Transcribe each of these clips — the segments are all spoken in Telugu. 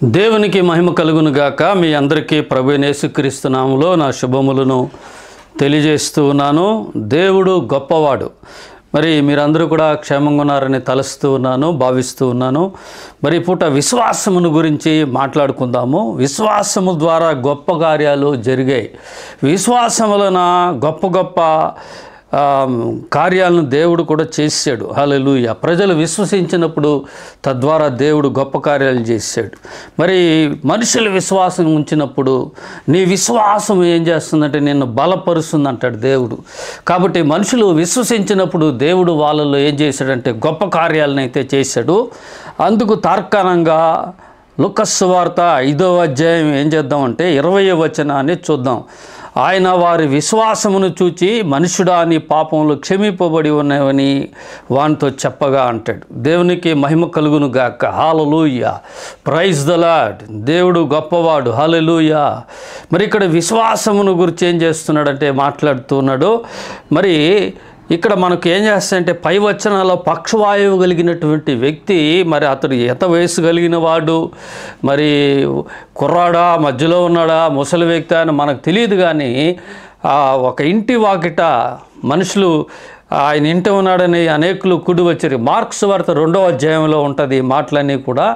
దేవునికి మహిమ కలుగును గాక. మీ అందరికీ ప్రభువైన యేసుక్రీస్తు నామములో నా శుభములను తెలియజేస్తూ ఉన్నాను. దేవుడు గొప్పవాడు. మరి మీరందరూ కూడా క్షేమంగా ఉన్నారని తలుస్తూ ఉన్నాను, భావిస్తూ ఉన్నాను. మరి పూట విశ్వాసమును గురించి మాట్లాడుకుందాము. విశ్వాసము ద్వారా గొప్ప కార్యాలు జరిగాయి. విశ్వాసం వలన గొప్ప గొప్ప కార్యాలను దేవుడు కూడా చేశాడు. హల్లెలూయా. ప్రజలు విశ్వసించినప్పుడు తద్వారా దేవుడు గొప్ప కార్యాలు చేశాడు. మరి మనుషులు విశ్వాసం ఉంచినప్పుడు నీ విశ్వాసం ఏం చేస్తుందంటే నిన్ను బలపరుస్తుంది అంటాడు దేవుడు. కాబట్టి మనుషులు విశ్వసించినప్పుడు దేవుడు వాళ్ళలో ఏం చేశాడంటే గొప్ప కార్యాలను అయితే చేశాడు. అందుకు తార్కాణంగా లూకా సువార్త 5వ అధ్యాయం ఏం చేద్దామంటే 20వ వచనాన్ని చూద్దాం. ఆయన వారి విశ్వాసమును చూచి మనుషుడా నీ పాపములు క్షమింపబడి ఉన్నవని వానితో చెప్పగా అంటాడు. దేవునికి మహిమ కలుగును గాక. హల్లెలూయా. Praise the Lord. దేవుడు గొప్పవాడు. హల్లెలూయా. మరి ఇక్కడ విశ్వాసమును గురించి ఏం చేస్తున్నాడంటే మాట్లాడుతున్నాడు. మరి ఇక్కడ మనకు ఏం చేస్తాయంటే పై వచనాల్లో పక్షవాయువు కలిగినటువంటి వ్యక్తి, మరి అతడు ఎంత వయసు కలిగిన వాడు, మరి కుర్రాడా, మధ్యలో ఉన్నాడా, ముసలి వ్యక్తి అని మనకు తెలియదు. కానీ ఒక ఇంటి వాకిట మనుషులు ఆయన ఇంటి ఉన్నాడని అనేకులు కూడి వచ్చారు. మార్క్స్ వార్త 2వ అధ్యాయంలో ఉంటుంది ఈ మాటలన్నీ కూడా.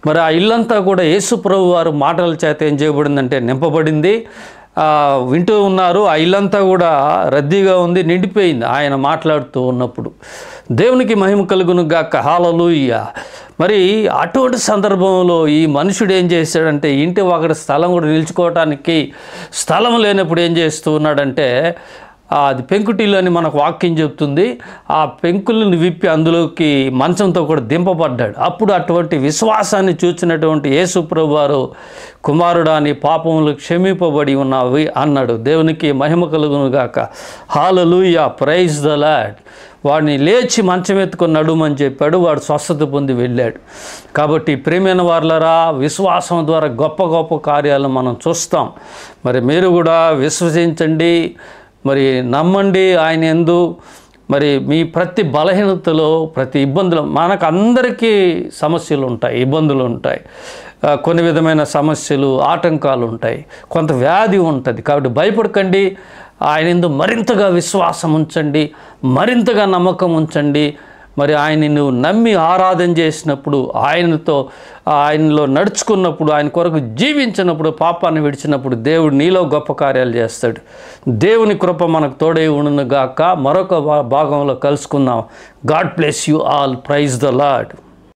మరి ఆ ఇల్లంతా కూడా యేసు ప్రభు వారు మాటల చేత ఏం చేయబడిందంటే నింపబడింది. వింటూ ఉన్నారు. ఆ ఇల్లంతా కూడా రద్దీగా ఉంది, నిండిపోయింది ఆయన మాట్లాడుతూ ఉన్నప్పుడు. దేవునికి మహిమ కలుగును గాక. హల్లెలూయా. మరి అటువంటి సందర్భంలో ఈ మనుషుడు ఏం చేశాడంటే ఇంటి ఒకటి స్థలం కూడా నిలుచుకోవటానికి స్థలం లేనప్పుడు ఏం చేస్తూ ఉన్నాడంటే అది పెంకుటిల్లు అని మనకు వాక్యం చెప్తుంది. ఆ పెంకులను విప్పి అందులోకి మంచంతో కూడా దింపబడ్డాడు. అప్పుడు అటువంటి విశ్వాసాన్ని చూచినటువంటి యేసు ప్రభువు వారు కుమారుడా నీ పాపములు క్షమింపబడి ఉన్నవి అన్నాడు. దేవునికి మహిమ కలుగును గాక. హల్లెలూయా. Praise the Lord. వాడిని లేచి మంచం ఎత్తుకొని నడుమని చెప్పాడు. వాడు స్వస్థత పొంది వెళ్ళాడు. కాబట్టి ప్రియమైన వారలారా, విశ్వాసం ద్వారా గొప్ప గొప్ప కార్యాలను మనం చూస్తాం. మరి మీరు కూడా విశ్వసించండి, మరి నమ్మండి ఆయన యందు. మరి మీ ప్రతి బలహీనతలో, ప్రతి ఇబ్బందులు, మనకు అందరికీ సమస్యలు ఉంటాయి, ఇబ్బందులు ఉంటాయి, కొన్ని విధమైన సమస్యలు, ఆటంకాలు ఉంటాయి, కొంత వ్యాధి ఉంటుంది. కాబట్టి భయపడకండి. ఆయన యందు మరింతగా విశ్వాసం ఉంచండి, మరింతగా నమ్మకం ఉంచండి. మరి ఆయన్ని నువ్వు నమ్మి ఆరాధన చేసినప్పుడు, ఆయనలో నడుచుకున్నప్పుడు, ఆయన కొరకు జీవించినప్పుడు, పాపాన్ని విడిచినప్పుడు దేవుడు నీలో గొప్ప కార్యాలు చేస్తాడు. దేవుని కృప మనకు తోడై ఉండును గాక. మరొక భాగంలో కలుసుకుందాం. God bless you all. Praise the lord.